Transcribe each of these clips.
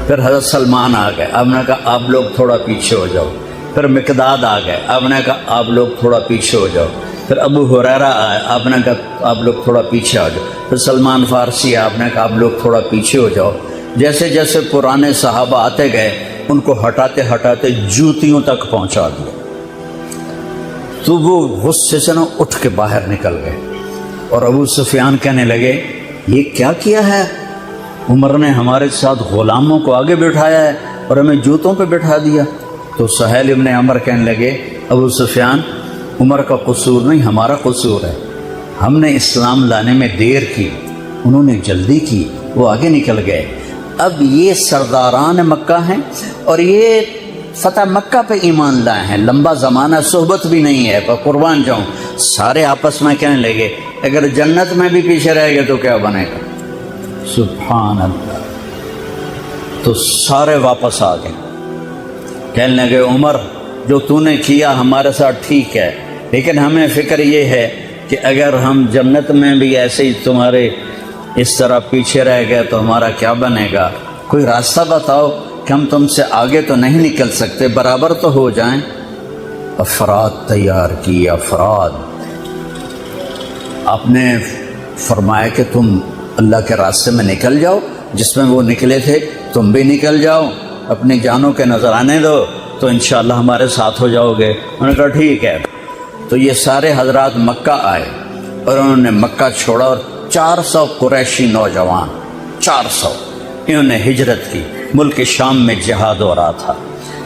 پھر حضرت سلمان آ گئے، آپ نے کہا آپ لوگ تھوڑا پیچھے ہو جاؤ۔ پھر مقداد آ گئے، آپ نے کہا آپ لوگ تھوڑا پیچھے ہو جاؤ۔ پھر ابو ہریرہ آئے، آپ نے کہا آپ لوگ تھوڑا پیچھے آ جاؤ۔ پھر سلمان فارسی آپ نے کہا آپ لوگ تھوڑا پیچھے ہو جاؤ۔ جیسے جیسے پرانے صحابہ آتے گئے ان کو ہٹاتے ہٹاتے جوتیوں تک پہنچا دیا، تو وہ غصے سے نہ اٹھ کے باہر نکل گئے۔ اور ابو سفیان کہنے لگے یہ کیا کیا ہے، عمر نے ہمارے ساتھ غلاموں کو آگے بٹھایا ہے اور ہمیں جوتوں پہ بٹھا دیا۔ تو سہیل ابن عمر کہنے لگے ابو سفیان عمر کا قصور نہیں، ہمارا قصور ہے، ہم نے اسلام لانے میں دیر کی، انہوں نے جلدی کی، وہ آگے نکل گئے۔ اب یہ سرداران مکہ ہیں اور یہ فتح مکہ پہ ایمان لائے ہیں، لمبا زمانہ صحبت بھی نہیں ہے، پر قربان جاؤں سارے آپس میں کہنے لگے اگر جنت میں بھی پیچھے رہ گئے تو کیا بنے گا، سبحان اللہ۔ تو سارے واپس آ گئے، کہنے لگے عمر جو تو نے کیا ہمارے ساتھ ٹھیک ہے، لیکن ہمیں فکر یہ ہے کہ اگر ہم جنت میں بھی ایسے ہی تمہارے اس طرح پیچھے رہ گئے تو ہمارا کیا بنے گا، کوئی راستہ بتاؤ کہ ہم تم سے آگے تو نہیں نکل سکتے، برابر تو ہو جائیں۔ افراد تیار کی، افراد۔ آپ نے فرمایا کہ تم اللہ کے راستے میں نکل جاؤ، جس میں وہ نکلے تھے تم بھی نکل جاؤ، اپنی جانوں کے نذرانے دو تو انشاءاللہ ہمارے ساتھ ہو جاؤ گے۔ انہوں نے کہا ٹھیک ہے۔ تو یہ سارے حضرات مکہ آئے اور انہوں نے مکہ چھوڑا، اور 400 قریشی نوجوان، 400 انہوں نے ہجرت کی، ملک شام میں جہاد ہو رہا تھا۔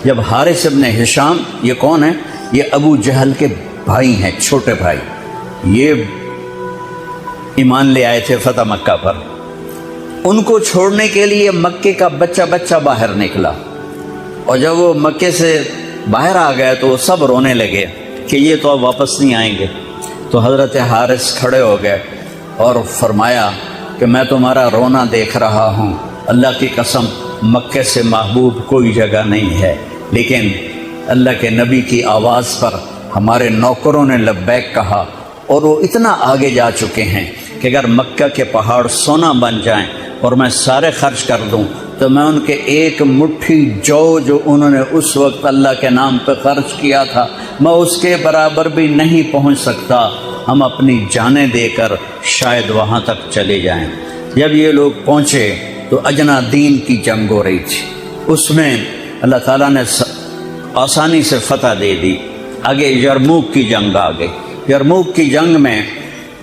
جب حارث ابن ہشام، یہ کون ہے، یہ ابو جہل کے بھائی ہیں، چھوٹے بھائی، یہ ایمان لے آئے تھے فتح مکہ پر، ان کو چھوڑنے کے لیے مکے کا بچہ بچہ باہر نکلا، اور جب وہ مکے سے باہر آ گئے تو وہ سب رونے لگے کہ یہ تو اب واپس نہیں آئیں گے۔ تو حضرت حارث کھڑے ہو گئے اور فرمایا کہ میں تمہارا رونا دیکھ رہا ہوں، اللہ کی قسم مکے سے محبوب کوئی جگہ نہیں ہے، لیکن اللہ کے نبی کی آواز پر ہمارے نوکروں نے لبیک کہا، اور وہ اتنا آگے جا چکے ہیں کہ اگر مکہ کے پہاڑ سونا بن جائیں اور میں سارے خرچ کر دوں تو میں ان کے ایک مٹھی جو انہوں نے اس وقت اللہ کے نام پہ خرچ کیا تھا میں اس کے برابر بھی نہیں پہنچ سکتا، ہم اپنی جانیں دے کر شاید وہاں تک چلے جائیں۔ جب یہ لوگ پہنچے تو اجنا دین کی جنگ ہو رہی تھی، اس میں اللہ تعالیٰ نے آسانی سے فتح دے دی۔ آگے یرموک کی جنگ آ گئی۔ یرموک کی جنگ میں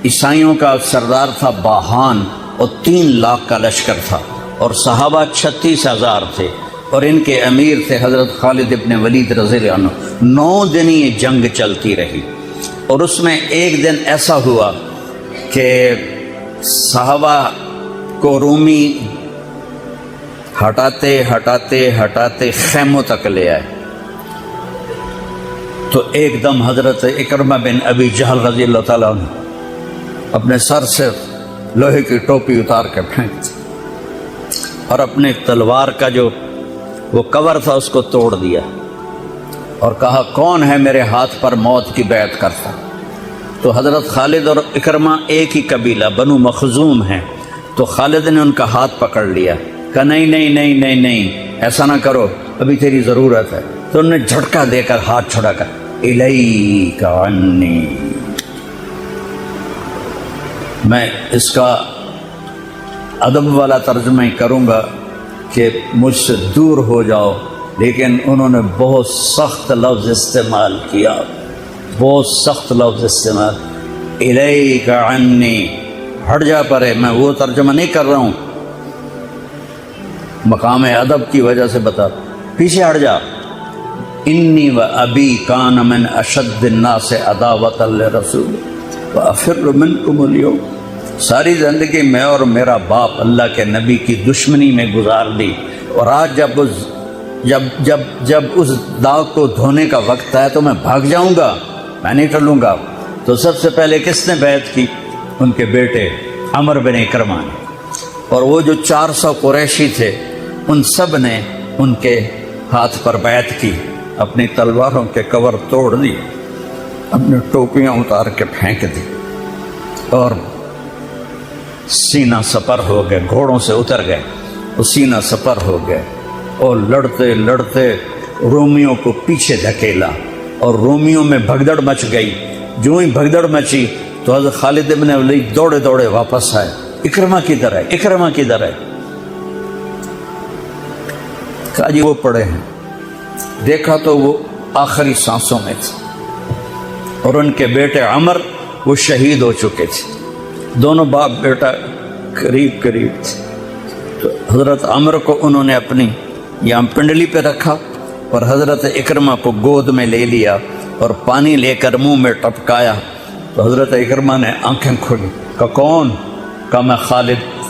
عیسائیوں کا سردار تھا باہان، اور 3 لاکھ کا لشکر تھا، اور صحابہ 36,000 تھے، اور ان کے امیر تھے حضرت خالد ابن ولید رضی اللہ عنہ۔ 9 دن یہ جنگ چلتی رہی، اور اس میں ایک دن ایسا ہوا کہ صحابہ کو رومی ہٹاتے ہٹاتے ہٹاتے خیموں تک لے آئے، تو ایک دم حضرت اکرمہ بن ابی جہل رضی اللہ تعالیٰ عنہ اپنے سر سے لوہے کی ٹوپی اتار کے پھینک دی، اور اپنے تلوار کا جو وہ کور تھا اس کو توڑ دیا، اور کہا کون ہے میرے ہاتھ پر موت کی بیعت کرتا؟ تو حضرت خالد اور اکرمہ ایک ہی قبیلہ بنو مخزوم ہیں، تو خالد نے ان کا ہاتھ پکڑ لیا، کہا نہیں نہیں نہیں نہیں نہیں ایسا نہ کرو، ابھی تیری ضرورت ہے۔ تو انہوں نے جھٹکا دے کر ہاتھ چھڑا کر الیک عنی، میں اس کا ادب والا ترجمہ ہی کروں گا کہ مجھ سے دور ہو جاؤ، لیکن انہوں نے بہت سخت لفظ استعمال کیا، بہت سخت لفظ استعمال، الیک عنی، ہٹ جا پرے۔ میں وہ ترجمہ نہیں کر رہا ہوں، مقام ادب کی وجہ سے بتا، پیچھے ہٹ جا۔ انی و ابی کان من اشد الناس عداوۃ للرسول وافر منکم اليوم، ساری زندگی میں اور میرا باپ اللہ کے نبی کی دشمنی میں گزار دی، اور آج جب اس داغ کو دھونے کا وقت ہے تو میں بھاگ جاؤں گا، میں نہیں ٹلوں گا۔ تو سب سے پہلے کس نے بیعت کی؟ ان کے بیٹے عمر بن اکرمہ نے، اور وہ جو 400 قریشی تھے ان سب نے ان کے ہاتھ پر بیعت کی، اپنی تلواروں کے کور توڑ دی، اپنی ٹوپیاں اتار کے پھینک دی، اور سینہ سپر ہو گئے، گھوڑوں سے اتر گئے، وہ سینہ سپر ہو گئے اور لڑتے لڑتے رومیوں کو پیچھے دھکیلا اور رومیوں میں بھگدڑ مچ گئی۔ جو ہی بھگدڑ مچی تو حضرت خالد بن ولید دوڑے دوڑے واپس آئے، اکرمہ کدھر ہے، اکرمہ کدھر ہے؟ کہا جی وہ پڑے ہیں۔ دیکھا تو وہ آخری سانسوں میں تھے اور ان کے بیٹے عمر وہ شہید ہو چکے تھے، دونوں باپ بیٹا قریب قریب تھے۔ تو حضرت عمر کو انہوں نے اپنی یہاں پنڈلی پہ رکھا اور حضرت اکرمہ کو گود میں لے لیا اور پانی لے کر منہ میں ٹپکایا تو حضرت اکرمہ نے آنکھیں کھولی۔ کہا کون؟ کہا میں خالد۔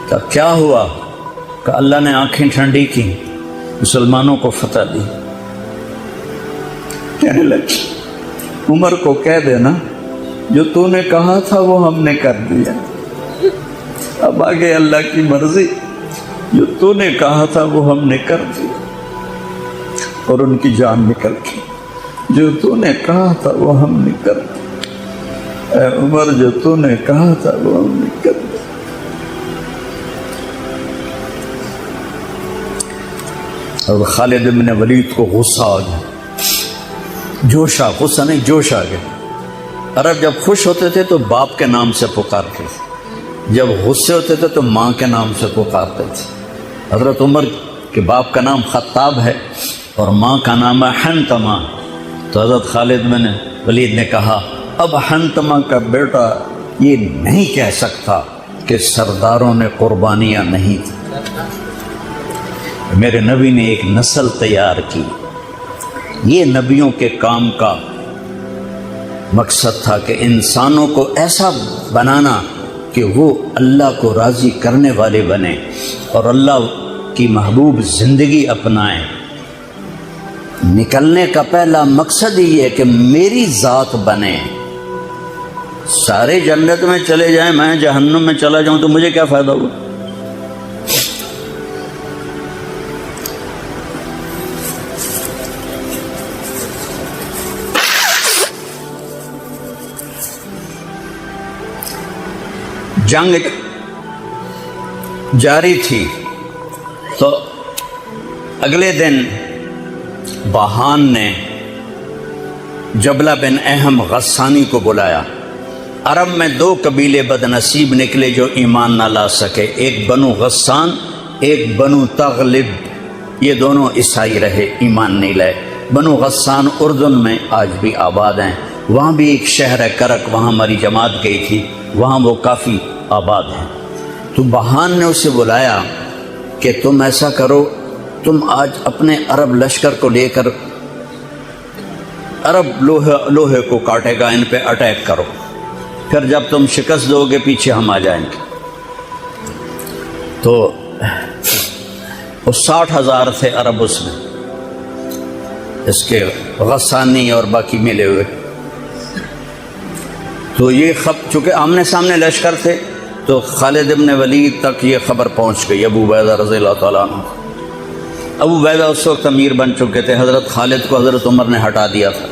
کہا کیا ہوا؟ کہ اللہ نے آنکھیں ٹھنڈی کی، مسلمانوں کو فتح دی۔ کہنے لگے عمر کو کہہ دینا جو تو نے کہا تھا وہ ہم نے کر دیا، اب آگے اللہ کی مرضی، جو تو نے کہا تھا وہ ہم نے کر دیا۔ اور ان کی جان نکل گئی۔ جو تو نے کہا تھا وہ ہم نے کر دیا، اے عمر جو تو نے کہا تھا وہ ہم نے کر دیا۔ اور خالد بن ولید کو غصہ آ گیا، جوش آ، غصہ نہیں جوش آ گیا۔ عرب جب خوش ہوتے تھے تو باپ کے نام سے پکارتے تھے، جب غصے ہوتے تھے تو ماں کے نام سے پکارتے تھے۔ حضرت عمر کے باپ کا نام خطاب ہے اور ماں کا نام ہے حنتمہ۔ تو حضرت خالد بن ولید نے کہا اب حنتمہ کا بیٹا یہ نہیں کہہ سکتا کہ سرداروں نے قربانیاں نہیں تھیں۔ میرے نبی نے ایک نسل تیار کی، یہ نبیوں کے کام کا مقصد تھا کہ انسانوں کو ایسا بنانا کہ وہ اللہ کو راضی کرنے والے بنیں اور اللہ کی محبوب زندگی اپنائیں۔ نکلنے کا پہلا مقصد یہ ہے کہ میری ذات بنے۔ سارے جنت میں چلے جائیں، میں جہنم میں چلا جاؤں تو مجھے کیا فائدہ ہوگا؟ جنگ جاری تھی تو اگلے دن باہان نے جبلہ بن اہم غسانی کو بلایا۔ عرب میں دو قبیلے بد نصیب نکلے جو ایمان نہ لا سکے، ایک بنو غسان، ایک بنو تغلب۔ یہ دونوں عیسائی رہے، ایمان نہیں لائے۔ بنو غسان اردن میں آج بھی آباد ہیں، وہاں بھی ایک شہر ہے کرک، وہاں ہماری جماعت گئی تھی، وہاں وہ کافی آباد ہیں۔ تو بہان نے اسے بلایا کہ تم ایسا کرو، تم آج اپنے عرب لشکر کو لے کر عرب لوہے کو کاٹے گا، ان پہ اٹیک کرو، پھر جب تم شکست دو گے پیچھے ہم آ جائیں گے۔ تو وہ 60,000 تھے عرب اس میں، اس کے غسانی اور باقی ملے ہوئے۔ تو یہ چونکہ آمنے سامنے لشکر تھے تو خالد بن ولید تک یہ خبر پہنچ گئی، ابو عبیدہ رضی اللہ تعالیٰ عنہ۔ ابو عبیدہ اس وقت امیر بن چکے تھے، حضرت خالد کو حضرت عمر نے ہٹا دیا تھا۔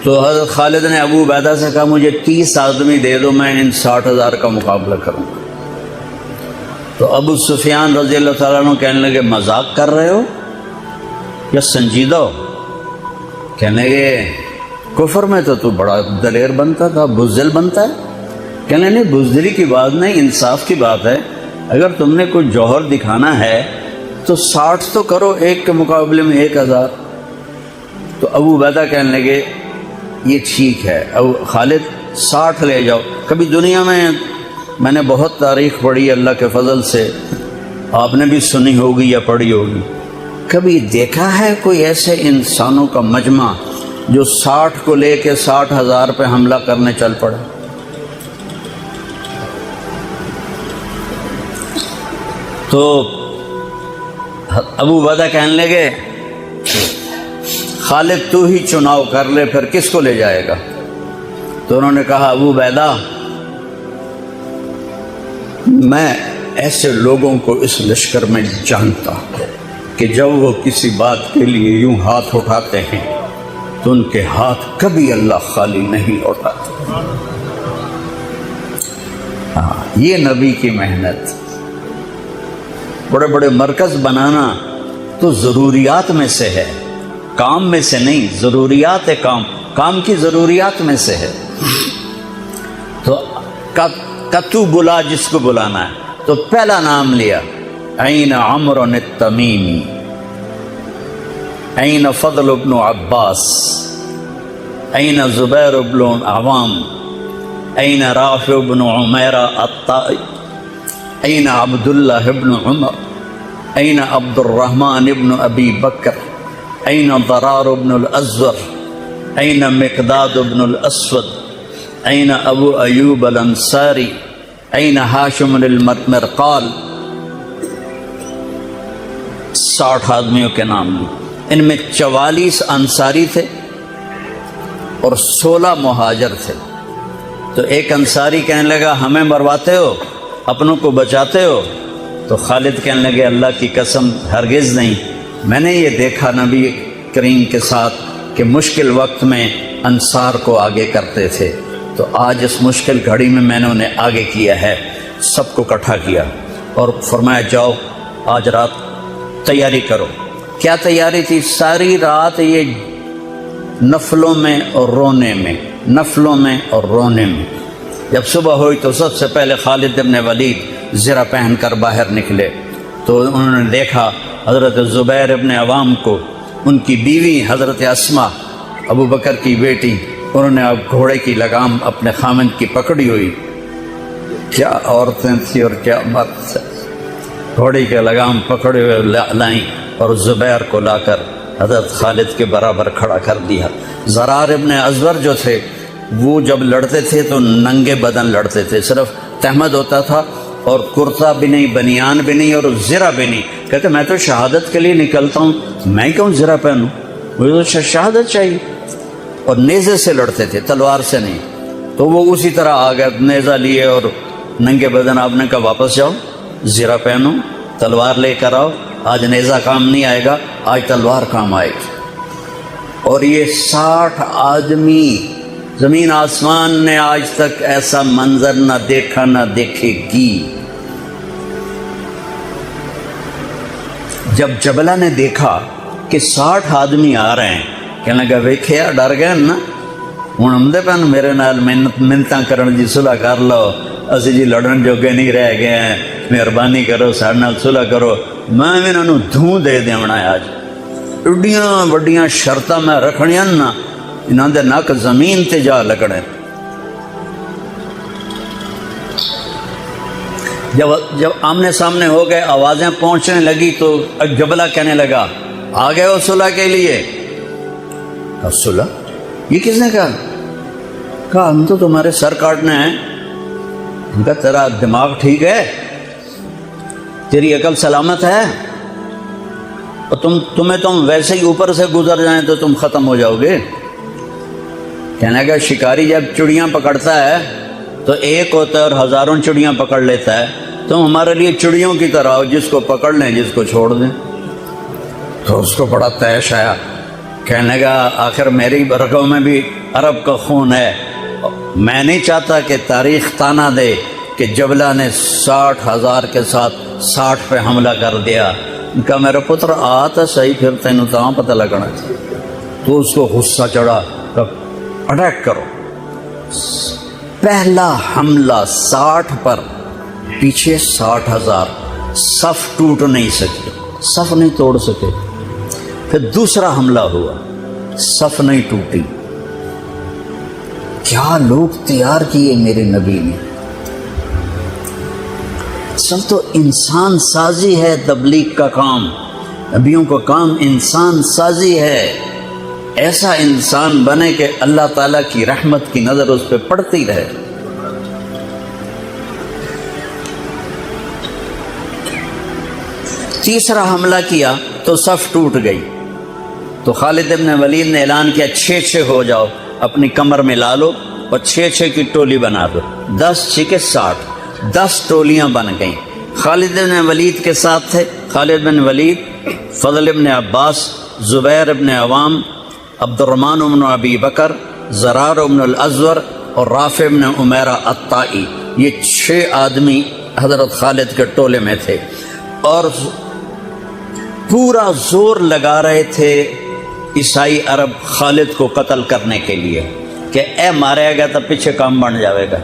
تو حضرت خالد نے ابو عبیدہ سے کہا مجھے 30 آدمی دے دو، میں ان 60,000 کا مقابلہ کروں گا۔ تو ابو سفیان رضی اللہ تعالیٰ عنہ کہنے لگے مذاق کر رہے ہو یا سنجیدہ ہو؟ کہنے لگے کفر میں تو بڑا دلیر بنتا تھا، بزدل بنتا ہے۔ کہنے نہیں، بزدلی کی بات نہیں، انصاف کی بات ہے۔ اگر تم نے کوئی جوہر دکھانا ہے تو 60 تو کرو، ایک کے مقابلے میں 1,000۔ تو ابو عبیدہ کہنے لگے یہ ٹھیک ہے، ابو خالد 60 لے جاؤ۔ کبھی دنیا میں نے بہت تاریخ پڑھی اللہ کے فضل سے، آپ نے بھی سنی ہوگی یا پڑھی ہوگی، کبھی دیکھا ہے کوئی ایسے انسانوں کا مجمع جو 60 کو لے کے 60,000 پہ حملہ کرنے چل پڑے؟ تو ابو عبیدہ کہنے لگے خالد تو ہی چناؤ کر لے، پھر کس کو لے جائے گا؟ تو انہوں نے کہا ابو عبیدہ میں ایسے لوگوں کو اس لشکر میں جانتا کہ جب وہ کسی بات کے لیے یوں ہاتھ اٹھاتے ہیں تو ان کے ہاتھ کبھی اللہ خالی نہیں لوٹاتے۔ ہاں یہ نبی کی محنت. بڑے بڑے مرکز بنانا تو ضروریات میں سے ہے، کام میں سے نہیں. ضروریات ہے، کام کی ضروریات میں سے ہے. تو کتو بلا جس کو بلانا ہے تو پہلا نام لیا، این عمرو التمیمی، این فضل بن عباس، این زبیر بن عوام، این رافع بن عمیرہ الطائی، این عبداللہ بن عمر، این عبد الرحمن بن ابی بکر، این ضرار بن الازور، این مقداد بن الاسود، این ابو ایوب الانصاری، این ہاشم المرقال. 60 آدمیوں کے نام لیے. ان میں 44 انصاری تھے اور 16 مہاجر تھے. تو ایک انصاری کہنے لگا ہمیں مرواتے ہو، اپنوں کو بچاتے ہو؟ تو خالد کہنے لگے اللہ کی قسم ہرگز نہیں، میں نے یہ دیکھا نبی کریم کے ساتھ کہ مشکل وقت میں انصار کو آگے کرتے تھے، تو آج اس مشکل گھڑی میں نے انہیں آگے کیا ہے. سب کو اکٹھا کیا اور فرمایا جاؤ آج رات تیاری کرو. کیا تیاری تھی؟ ساری رات یہ نفلوں میں اور رونے میں، نفلوں میں اور رونے میں. جب صبح ہوئی تو سب سے پہلے خالد بن ولید زرہ پہن کر باہر نکلے تو انہوں نے دیکھا حضرت زبیر بن عوام کو، ان کی بیوی حضرت اسما ابو بکر کی بیٹی، انہوں نے اب گھوڑے کی لگام اپنے خامند کی پکڑی ہوئی. کیا عورتیں تھیں اور کیا مرد تھے. گھوڑے کی لگام پکڑے ہوئے لائیں اور زبیر کو لا کر حضرت خالد کے برابر کھڑا کر دیا. ضرار ابن ازور جو تھے وہ جب لڑتے تھے تو ننگے بدن لڑتے تھے، صرف تہمد ہوتا تھا اور کرتا بھی نہیں، بنیان بھی نہیں اور زرہ بھی نہیں. کہتے میں تو شہادت کے لیے نکلتا ہوں، میں کیوں زرہ پہنوں، مجھے تو شہادت چاہیے. اور نیزے سے لڑتے تھے، تلوار سے نہیں. تو وہ اسی طرح آ گئے نیزہ لیے اور ننگے بدن. آپ نے کہا واپس جاؤ، زرہ پہنو، تلوار لے کر آؤ. آج نیزہ کام نہیں آئے گا، آج تلوار کام آئے گی. اور یہ 60 آدمی، زمین آسمان نے آج تک ایسا منظر نہ دیکھا نہ دیکھے گی. جب جبلہ نے دیکھا کہ 60 آدمی آ رہے ہیں، کہنے لگا ویکھیا ڈر گئے نا، ہوں آمدے پن میرے نال منتاں کرن جی صلح کر لو، اسی جی لڑن جوگے نہیں رہ گئے ہیں، مہربانی کرو سارے نال صلح کرو. میں انہوں دھوں دے دیونا ہے. آج ایڈیاں وڈیاں شرطاں میں رکھنیاں نا، انہاں دے نک زمین تے جا لگنے. جب آمنے سامنے ہو گئے، آوازیں پہنچنے لگی تو جبلہ کہنے لگا آ گئے ہو صلح کے لیے؟ اب صلح یہ کس نے کہا ہم تو تمہارے سر کاٹنے ہیں. ان کا تیرا دماغ ٹھیک ہے، تیری عقل سلامت ہے، اور تم ویسے ہی اوپر سے گزر جائیں تو تم ختم ہو جاؤ گے. کہنے کا شکاری جب چڑیاں پکڑتا ہے تو ایک ہوتا ہے اور ہزاروں چڑیاں پکڑ لیتا ہے. تم ہمارے لیے چڑیوں کی طرح ہو، جس کو پکڑ لیں جس کو چھوڑ دیں. تو اس کو بڑا طیش آیا. کہنے لگا آخر میری رگوں میں بھی عرب کا خون ہے، میں نہیں چاہتا کہ تاریخ تانا دے کہ جبلہ نے 60,000 کے ساتھ 60 پہ حملہ کر دیا. ان کا میرا پتر آتا صحیح، پھر تینوں تاں پتہ لگنا. تو اس کو غصہ چڑھا، اٹیک کرو. پہلا حملہ 60 پر، پیچھے 60,000. صف ٹوٹ نہیں سکے، صف نہیں توڑ سکے. پھر دوسرا حملہ ہوا، صف نہیں ٹوٹی. کیا لوگ تیار کیے میرے نبی نے. اصل تو انسان سازی ہے تبلیغ کا کام، نبیوں کا کام انسان سازی ہے. ایسا انسان بنے کہ اللہ تعالیٰ کی رحمت کی نظر اس پہ پڑتی رہے. تیسرا حملہ کیا تو صف ٹوٹ گئی. تو خالد بن ولید نے اعلان کیا 6 ہو جاؤ، اپنی کمر میں لا لو اور 6 کی ٹولی بنا دو. 10 6 60، 10 ٹولیاں بن گئیں. خالد بن ولید کے ساتھ تھے خالد بن ولید، فضل بن عباس، زبیر بن عوام، عبد الرحمن بن ابی بکر، ضرار بن الازور اور رافع بن عمیرہ الطائی. یہ 6 آدمی حضرت خالد کے ٹولے میں تھے اور پورا زور لگا رہے تھے عیسائی عرب خالد کو قتل کرنے کے لیے کہ اے مارے گا تو پیچھے کام بن جاوے گا۔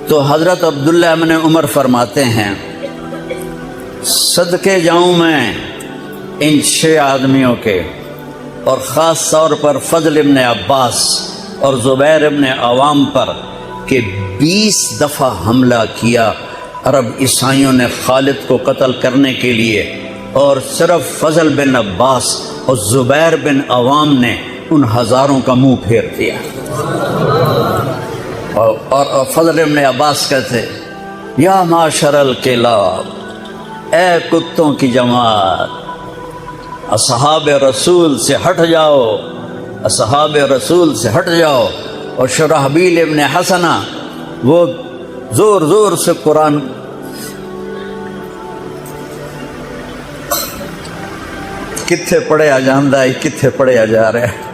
تو حضرت عبداللہ ابن عمر فرماتے ہیں صدقے جاؤں میں ان 6 آدمیوں کے، اور خاص طور پر فضل ابن عباس اور زبیر ابن عوام پر، کہ 20 دفعہ حملہ کیا عرب عیسائیوں نے خالد کو قتل کرنے کے لیے، اور صرف فضل بن عباس اور زبیر بن عوام نے ان ہزاروں کا منہ پھیر دیا۔ اور فضل ابن عباس کہتے یا معاشر الکلاب، اے کتوں کی جماعت، اصحاب رسول سے ہٹ جاؤ، اصحاب رسول سے ہٹ جاؤ۔ اور شرحبیل ابن حسنہ وہ زور زور سے قرآن کتھے پڑھیا جاندہ ہے، کتھے پڑھیا جا رہا ہے،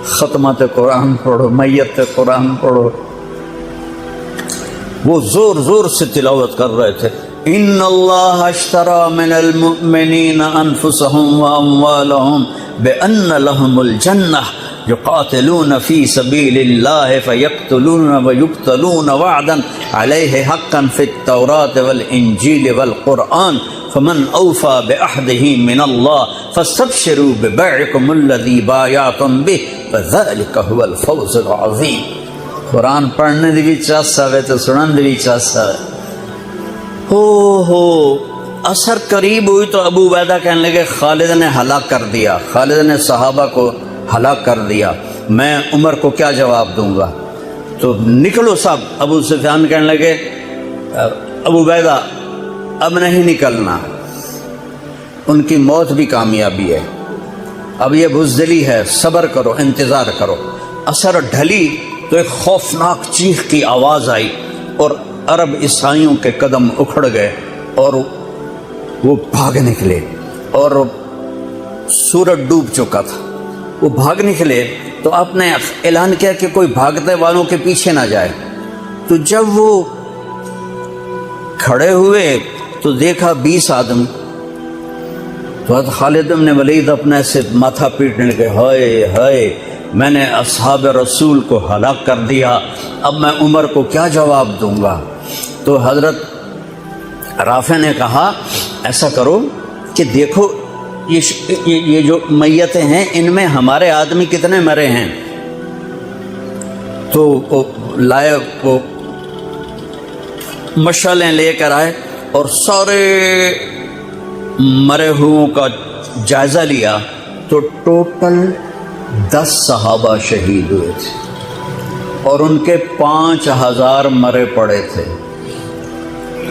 ختمات قرآن پڑھو، میت قرآن پڑھو، وہ زور زور سے تلاوت کر رہے تھے۔ ان اللہ اشترى من المؤمنین انفسهم واموالهم بان لهم الجنہ یقاتلون فی سبیل اللہ فیقتلون ویقتلون وعدا علیہ حقا فی التوراۃ والانجیل والقرآن فمن اوفى بعہدہ من اللہ فاستبشروا ببیعکم الذی بایعتم بہ فذلک هو الفوز العظیم۔ قرآن پڑھنے دی بھی چاہتا ہے تو سنن دی بھی چاہتا ہے۔ ہو اثر قریب ہوئی تو ابو عبیدہ کہنے لگے خالد نے ہلاک کر دیا، خالد نے صحابہ کو ہلاک کر دیا، میں عمر کو کیا جواب دوں گا؟ تو نکلو سب۔ ابو سفیان کہنے لگے ابو عبیدہ اب نہیں نکلنا، ان کی موت بھی کامیابی ہے، اب یہ بزدلی ہے، صبر کرو، انتظار کرو۔ اثر ڈھلی تو ایک خوفناک چیخ کی آواز آئی اور عرب عیسائیوں کے قدم اکھڑ گئے اور وہ بھاگ نکلے، اور سورج ڈوب چکا تھا، وہ بھاگ نکلے تو آپ نے اعلان کیا کہ کوئی بھاگتے والوں کے پیچھے نہ جائے۔ تو جب وہ کھڑے ہوئے تو دیکھا 20 آدمی، تو حضرت خالد بن ولید اپنے سے ماتھا پیٹنے لگے، ہائے ہائے میں نے اصحاب رسول کو ہلاک کر دیا، اب میں عمر کو کیا جواب دوں گا؟ تو حضرت رافع نے کہا ایسا کرو کہ دیکھو یہ جو میتیں ہیں ان میں ہمارے آدمی کتنے مرے ہیں؟ تو وہ لائے، وہ مشعلیں لے کر آئے اور سارے مرے ہوئوں کا جائزہ لیا تو ٹوٹل 10 صحابہ شہید ہوئے تھے اور ان کے 5000 مرے پڑے تھے۔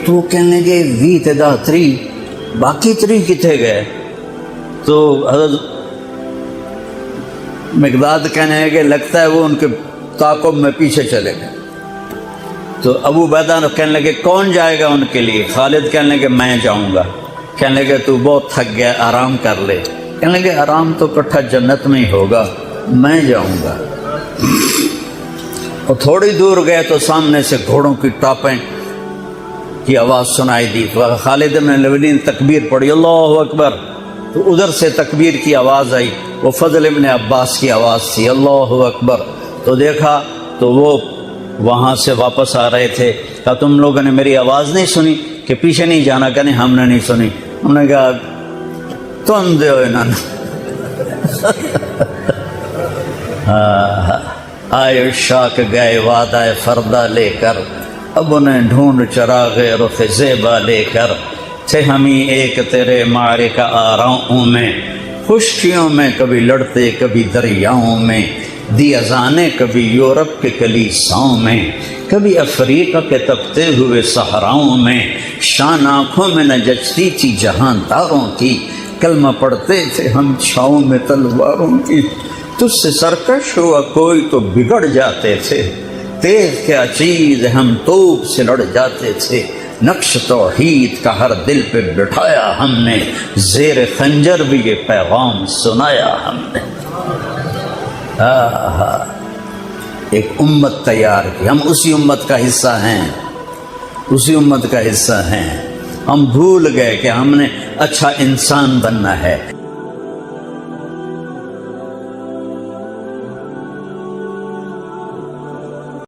تو وہ کہنے لگے وی تدا 3 باقی 3 کتنے گئے؟ تو حضرت مقداد کہنے لگے لگتا ہے وہ ان کے تعاقب میں پیچھے چلے گئے۔ تو ابو عبیدہ کہنے لگے کون جائے گا ان کے لیے؟ خالد کہنے لگے میں جاؤں گا۔ کہنے لگے تو بہت تھک گیا، آرام کر لے۔ کہنے لگے آرام تو کٹھا جنت میں ہی ہوگا، میں جاؤں گا۔ اور تھوڑی دور گئے تو سامنے سے گھوڑوں کی ٹاپیں کی آواز سنائی دی، تو خالد بن الولید نے تکبیر پڑھی، اللہ اکبر۔ تو ادھر سے تکبیر کی آواز آئی، وہ فضل ابن عباس کی آواز تھی، اللہ اکبر۔ تو دیکھا تو وہ وہاں سے واپس آ رہے تھے، کہا تم لوگوں نے میری آواز نہیں سنی کہ پیچھے نہیں جانا؟ کہ نہیں ہم نے نہیں سنی۔ ہم نے کہا تم دے انہوں نے آئے شاک گئے وعدہ فردہ لے کر، اب انہیں ڈھونڈ چراغ رخ زیبا لے کر، تھے ہمیں ایک تیرے معرکہ آراؤں میں، خشکیوں میں کبھی لڑتے کبھی دریاؤں میں، دی اذانیں کبھی یورپ کے کلیساؤں میں، کبھی افریقہ کے تپتے ہوئے صحراؤں میں، شان آنکھوں میں نہ جچتی تھی جہاں تاروں کی، کلمہ پڑھتے تھے ہم چھاؤں میں تلواروں کی، تجھ سے سرکش ہوا کوئی تو بگڑ جاتے تھے، تیز کیا چیز ہم توپ سے لڑ جاتے تھے، نقش توحید کا ہر دل پہ بٹھایا ہم نے، زیر خنجر بھی یہ پیغام سنایا ہم نے۔ ایک امت تیار کی، ہم اسی امت کا حصہ ہیں۔ اسی امت کا حصہ ہیں. ہم بھول گئے کہ ہم نے اچھا انسان بننا ہے.